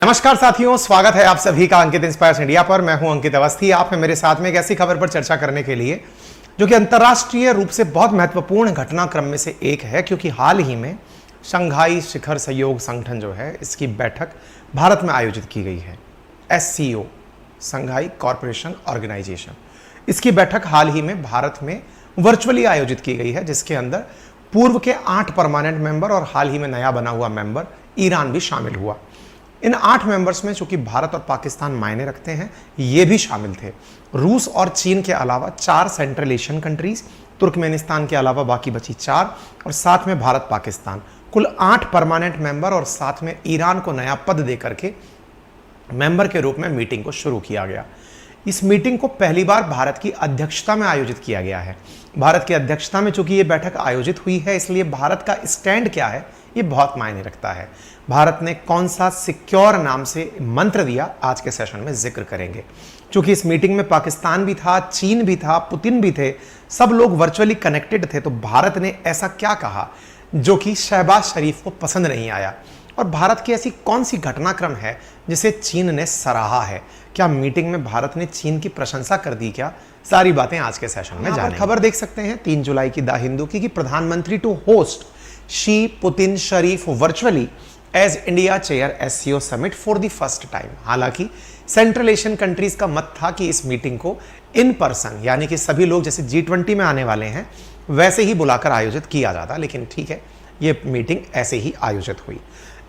नमस्कार साथियों, स्वागत है आप सभी का अंकित इंस्पायर्स इंडिया पर। मैं हूं अंकित अवस्थी। आप हैं मेरे साथ में एक ऐसी खबर पर चर्चा करने के लिए जो कि अंतर्राष्ट्रीय रूप से बहुत महत्वपूर्ण घटनाक्रम में से एक है, क्योंकि हाल ही में शंघाई शिखर सहयोग संगठन जो है इसकी बैठक भारत में आयोजित की गई है। SCO, शंघाई कॉरपोरेशन ऑर्गेनाइजेशन, इसकी बैठक हाल ही में भारत में वर्चुअली आयोजित की गई है, जिसके अंदर पूर्व के 8 परमानेंट मेंबर और हाल ही में नया बना हुआ मेंबर ईरान भी शामिल हुआ। इन 8 मेंबर्स में चूंकि भारत और पाकिस्तान मायने रखते हैं, ये भी शामिल थे। रूस और चीन के अलावा 4 सेंट्रल एशियन कंट्रीज, तुर्कमेनिस्तान के अलावा बाकी बची 4 और साथ में भारत पाकिस्तान, कुल 8 परमानेंट मेंबर और साथ में ईरान को नया पद दे करके मेंबर के रूप में मीटिंग को शुरू किया गया। इस मीटिंग को पहली बार भारत की अध्यक्षता में आयोजित किया गया है। भारत की अध्यक्षता में चूंकि ये बैठक आयोजित हुई है, इसलिए भारत का स्टैंड क्या है ये बहुत मायने रखता है। भारत ने कौन सा सिक्योर नाम से मंत्र दिया, आज के सेशन में जिक्र करेंगे। चूंकि इस मीटिंग में पाकिस्तान भी था, चीन भी था, पुतिन भी थे, सब लोग वर्चुअली कनेक्टेड थे, तो भारत ने ऐसा क्या कहा जो कि शहबाज शरीफ को पसंद नहीं आया, और भारत की ऐसी कौन सी घटनाक्रम है जिसे चीन ने सराहा है। क्या मीटिंग में भारत ने चीन की प्रशंसा कर दी क्या? सारी बातें आज के सेशन में जानेंगे। खबर देख सकते हैं 3 जुलाई की द हिंदू की, प्रधानमंत्री to host Xi Putin Sharif virtually as India chair SCO summit for the first time. हालांकि सेंट्रल एशियन कंट्रीज का मत था कि इस मीटिंग को इन पर्सन, यानी कि सभी लोग जैसे G20 में आने वाले हैं वैसे ही बुलाकर आयोजित किया जाता, लेकिन ठीक है, ये मीटिंग ऐसे ही आयोजित हुई।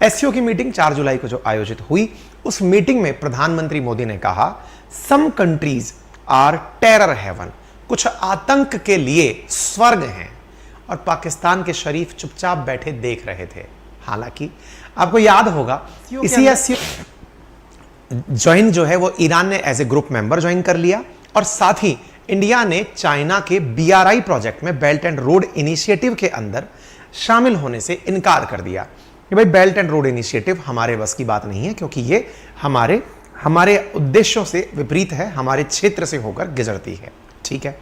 SCO की मीटिंग 4 जुलाई को जो आयोजित हुई, उस मीटिंग में प्रधानमंत्री मोदी ने कहा, some countries are terror haven, कुछ आतंक के लिए स्वर्ग हैं, और पाकिस्तान के शरीफ चुपचाप बैठे देख रहे थे। हालांकि आपको याद होगा इसी SCO ज्वाइन जो है वो ईरान ने as a group member join कर लिया, और साथ ही इंडिया ने चाइना के BRI प्रोजेक्ट में, बेल्ट एंड रोड इनिशिएटिव के अंदर शामिल होने से इनकार कर दिया कि भाई बेल्ट एंड रोड इनिशिएटिव हमारे बस की बात नहीं है, क्योंकि ये हमारे उद्देश्यों से विपरीत है, हमारे क्षेत्र से होकर गुजरती है। ठीक है,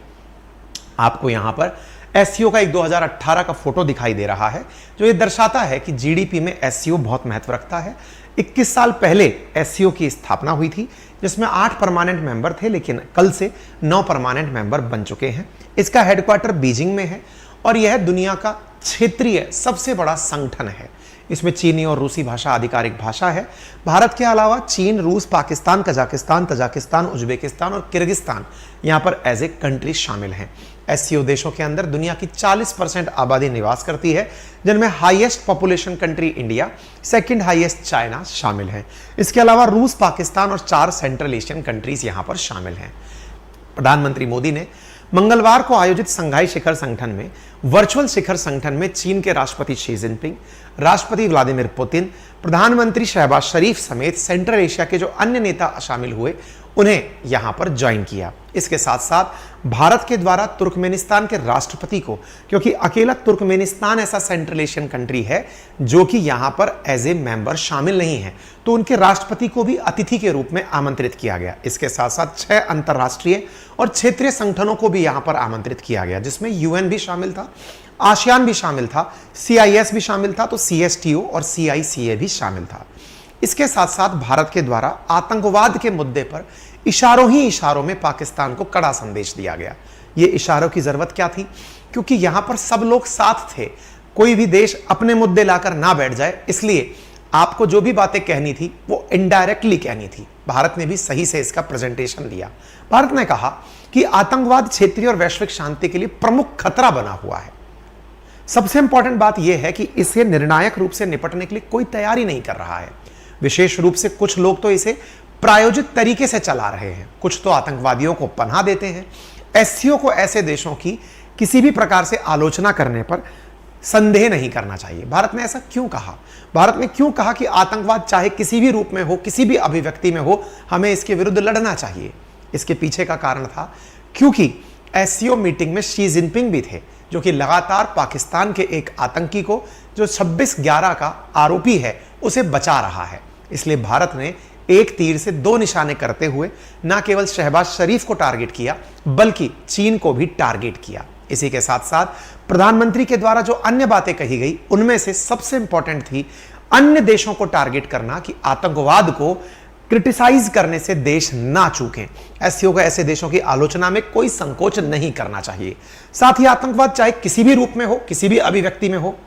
आपको यहां पर SCO का एक 2018 का फोटो दिखाई दे रहा है, जो ये दर्शाता है कि GDP में SCO बहुत महत्व रखता है। 21 साल पहले SCO की स्थापना हुई थी, जिसमें 8 परमानेंट मेंबर थे, लेकिन कल से 9 परमानेंट मेंबर बन चुके हैं। इसका हेडक्वार्टर बीजिंग में है, और यह दुनिया का क्षेत्रीय सबसे बड़ा संगठन है। इसमें चीनी और रूसी भाषा आधिकारिक भाषा है। भारत के अलावा चीन, रूस, पाकिस्तान, कजाकिस्तान, तजाकिस्तान, उज्बेकिस्तान और किर्गिस्तान यहां पर एज ए कंट्री शामिल हैं। SCO देशों के अंदर दुनिया की 40% आबादी निवास करती है, जिनमें highest population country India, second highest China शामिल है। इसके अलावा रूस, पाकिस्तान और 4 सेंट्रल एशियन कंट्रीज यहां पर शामिल हैं। प्रधानमंत्री मोदी ने मंगलवार को आयोजित शंघाई शिखर संगठन में, वर्चुअल शिखर संगठन में चीन के राष्ट्रपति शी जिनपिंग, राष्ट्रपति व्लादिमीर पुतिन, प्रधानमंत्री शहबाज शरीफ समेत सेंट्रल एशिया के जो अन्य नेता शामिल हुए, उन्हें यहां पर ज्वाइन किया। इसके साथ साथ भारत के द्वारा तुर्कमेनिस्तान के राष्ट्रपति को, क्योंकि अकेला तुर्कमेनिस्तान ऐसा सेंट्रल एशियन कंट्री है जो कि यहां पर एज ए मेंबर शामिल नहीं है, तो उनके राष्ट्रपति को भी अतिथि के रूप में आमंत्रित किया गया। इसके साथ साथ 6 अंतर्राष्ट्रीय और क्षेत्रीय संगठनों को भी यहां पर आमंत्रित किया गया, जिसमें UN भी शामिल था, आसियान भी शामिल था, CIS भी शामिल था, तो CSTO और CICA भी शामिल था। इसके साथ साथ भारत के द्वारा आतंकवाद के मुद्दे पर इशारों ही इशारों में पाकिस्तान को कड़ा संदेश दिया गया। ये इशारों की जरूरत क्या थी? क्योंकि यहां पर सब लोग साथ थे, कोई भी देश अपने मुद्दे लाकर ना बैठ जाए, इसलिए आपको जो भी बातें कहनी थी वो इनडायरेक्टली कहनी थी। भारत ने भी सही से इसका प्रेजेंटेशन दिया। भारत ने कहा कि आतंकवाद क्षेत्रीय और वैश्विक शांति के लिए प्रमुख खतरा बना हुआ है। सबसे इंपॉर्टेंट बात यह है कि इसे निर्णायक रूप से निपटने के लिए कोई तैयारी नहीं कर रहा है। विशेष रूप से कुछ लोग तो इसे प्रायोजित तरीके से चला रहे हैं, कुछ तो आतंकवादियों को पनाह देते हैं। SCO को ऐसे देशों की किसी भी प्रकार से आलोचना करने पर संदेह नहीं करना चाहिए। भारत ने ऐसा क्यों कहा? भारत ने क्यों कहा कि आतंकवाद चाहे किसी भी रूप में हो, किसी भी अभिव्यक्ति में हो, हमें इसके विरुद्ध लड़ना चाहिए? इसके पीछे का कारण था क्योंकि SCO मीटिंग में शी जिनपिंग भी थे, जो कि लगातार पाकिस्तान के एक आतंकी को, जो 26/11 का आरोपी है, उसे बचा रहा है। इसलिए भारत ने एक तीर से 2 निशाने करते हुए न केवल शहबाज शरीफ को टारगेट किया, बल्कि चीन को भी टारगेट किया। इसी के साथ साथ प्रधानमंत्री के द्वारा जो अन्य बातें कही गई, उनमें से सबसे इंपॉर्टेंट थी अन्य देशों को टारगेट करना कि आतंकवाद को क्रिटिसाइज करने से देश ना चूकें। एससीओ को ऐसे देशों की आलोचना में कोई संकोच नहीं करना चाहिए। साथ ही आतंकवाद चाहे किसी भी रूप में हो, किसी भी अभिव्यक्ति में हो,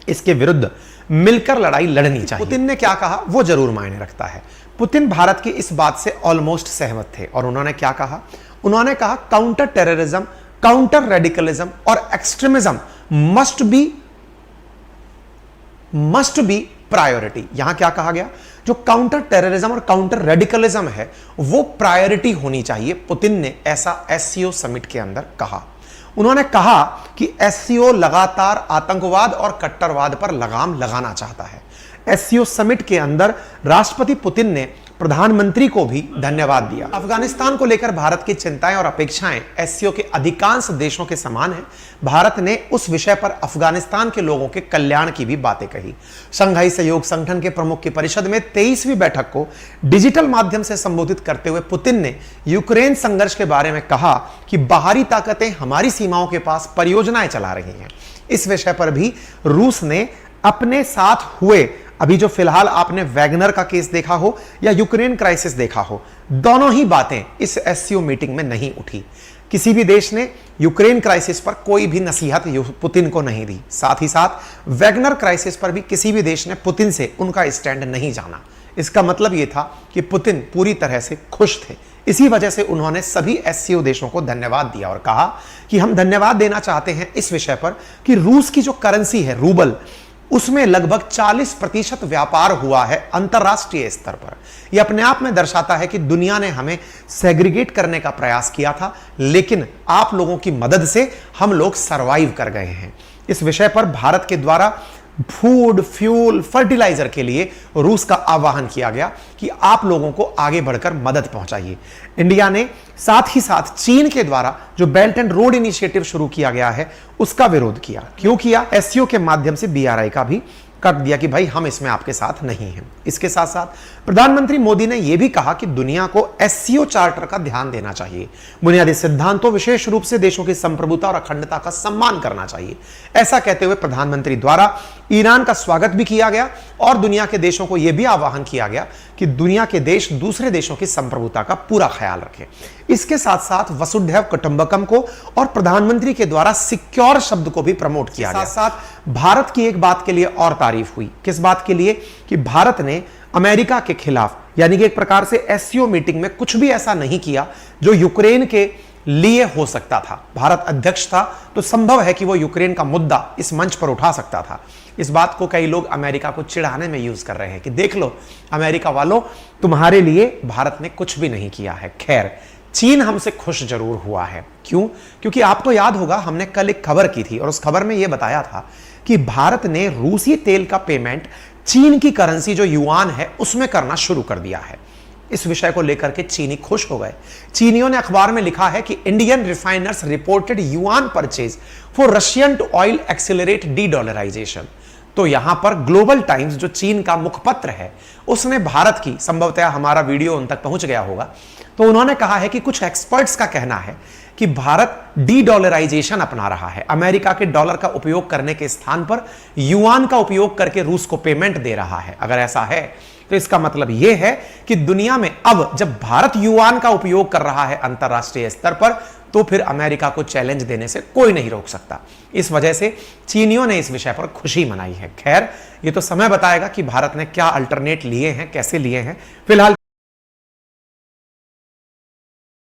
इसके विरुद्ध मिलकर लड़ाई लड़नी चाहिए। पुतिन ने क्या कहा वो जरूर मायने रखता है। पुतिन भारत की इस बात से ऑलमोस्ट सहमत थे और उन्होंने क्या कहा? उन्होंने कहा काउंटर टेररिज्म, काउंटर रेडिकलिज्म और एक्सट्रीमिज्म मस्ट बी प्रायोरिटी। यहां क्या कहा गया? जो काउंटर टेररिज्म और काउंटर रेडिकलिज्म है वो प्रायोरिटी होनी चाहिए। पुतिन ने ऐसा एससीओ समिट के अंदर कहा। उन्होंने कहा कि एससीओ लगातार आतंकवाद और कट्टरवाद पर लगाम लगाना चाहता है। एससीओ समिट के अंदर राष्ट्रपति पुतिन ने प्रधानमंत्री को भी धन्यवाद दिया। अफगानिस्तान को लेकर भारत की चिंताएं और अपेक्षाएं एससीओ के अधिकांश देशों के समान हैं। भारत ने उस विषय पर अफगानिस्तान के लोगों के कल्याण की भी बातें कही। शंघाई सहयोग संगठन के प्रमुख की परिषद में 23वीं बैठक को डिजिटल माध्यम से संबोधित करते हुए पुतिन ने यूक्रेन संघर्ष के बारे में कहा कि बाहरी ताकतें हमारी सीमाओं के पास परियोजनाएं चला रही हैं। इस विषय पर भी रूस ने अपने साथ हुए, अभी जो फिलहाल आपने वैगनर का केस देखा हो या यूक्रेन क्राइसिस देखा हो, दोनों ही बातें इस एससीओ मीटिंग में नहीं उठी। किसी भी देश ने यूक्रेन क्राइसिस पर कोई भी नसीहत पुतिन को नहीं दी। साथ ही साथ वैगनर क्राइसिस पर भी किसी भी देश ने पुतिन से उनका स्टैंड नहीं जाना। इसका मतलब यह था कि पुतिन पूरी तरह से खुश थे। इसी वजह से उन्होंने सभी एससीओ देशों को धन्यवाद दिया और कहा कि हम धन्यवाद देना चाहते हैं इस विषय पर कि रूस की जो करेंसी है रूबल, उसमें लगभग 40% व्यापार हुआ है अंतरराष्ट्रीय स्तर पर। यह अपने आप में दर्शाता है कि दुनिया ने हमें सेग्रीगेट करने का प्रयास किया था, लेकिन आप लोगों की मदद से हम लोग सरवाइव कर गए हैं। इस विषय पर भारत के द्वारा फूड, फ्यूल, फर्टिलाइजर के लिए रूस का आह्वान किया गया कि आप लोगों को आगे बढ़कर मदद पहुंचाइए। इंडिया ने साथ ही साथ चीन के द्वारा जो बेल्ट एंड रोड इनिशिएटिव शुरू किया गया है उसका विरोध किया। क्यों किया? एससीओ के माध्यम से बीआरआई का भी कर दिया कि भाई हम इसमें आपके साथ नहीं हैं। इसके साथ साथ प्रधानमंत्री मोदी ने यह भी कहा कि दुनिया को एससीओ चार्टर का ध्यान देना चाहिए। बुनियादी सिद्धांतों, विशेष रूप से देशों की संप्रभुता और अखंडता का सम्मान करना चाहिए। ऐसा कहते हुए प्रधानमंत्री द्वारा ईरान का स्वागत भी किया गया और दुनिया के देशों को यह भी आह्वान किया गया कि दुनिया के देश दूसरे देशों की संप्रभुता का पूरा ख्याल रखें। इसके साथ साथ वसुधैव कुटुंबकम को और प्रधानमंत्री के द्वारा सिक्योर शब्द को भी प्रमोट किया गया। साथ साथ भारत की एक बात के लिए और तारीफ हुई। किस बात के लिए? कि भारत ने अमेरिका के खिलाफ, यानी कि एक प्रकार से एससीओ मीटिंग में कुछ भी ऐसा नहीं किया जो यूक्रेन के लिए हो सकता था। भारत अध्यक्ष था तो संभव है कि वो यूक्रेन का मुद्दा इस मंच पर उठा सकता था। इस बात को कई लोग अमेरिका को चिढ़ाने में यूज कर रहे हैं कि देख लो अमेरिका वालों, तुम्हारे लिए भारत ने कुछ भी नहीं किया है। खैर, चीन हमसे खुश जरूर हुआ है। क्यों? क्योंकि आपको याद होगा हमने कल एक खबर की थी और उस खबर में यह बताया था कि भारत ने रूसी तेल का पेमेंट चीन की करेंसी जो युआन है उसमें करना शुरू कर दिया है। इस विषय को लेकर के चीनी खुश हो गए। चीनियों ने अखबार में लिखा है कि Indian refiners reported yuan purchase for Russian to oil accelerate de-dollarization. तो यहां पर ग्लोबल टाइम्स जो चीन का मुखपत्र है उसने भारत की, संभवतः हमारा वीडियो उन तक पहुंच गया होगा, तो उन्होंने कहा है कि कुछ एक्सपर्ट्स का कहना है कि भारत डी-डॉलराइजेशन अपना रहा है। अमेरिका के डॉलर का उपयोग करने के स्थान पर युआन का उपयोग करके रूस को पेमेंट दे रहा है। अगर ऐसा है तो इसका मतलब यह है कि दुनिया में अब जब भारत युआन का उपयोग कर रहा है अंतरराष्ट्रीय स्तर पर, तो फिर अमेरिका को चैलेंज देने से कोई नहीं रोक सकता। इस वजह से चीनियों ने इस विषय पर खुशी मनाई है। खैर, ये तो समय बताएगा कि भारत ने क्या अल्टरनेट लिए हैं, कैसे लिए हैं। फिलहाल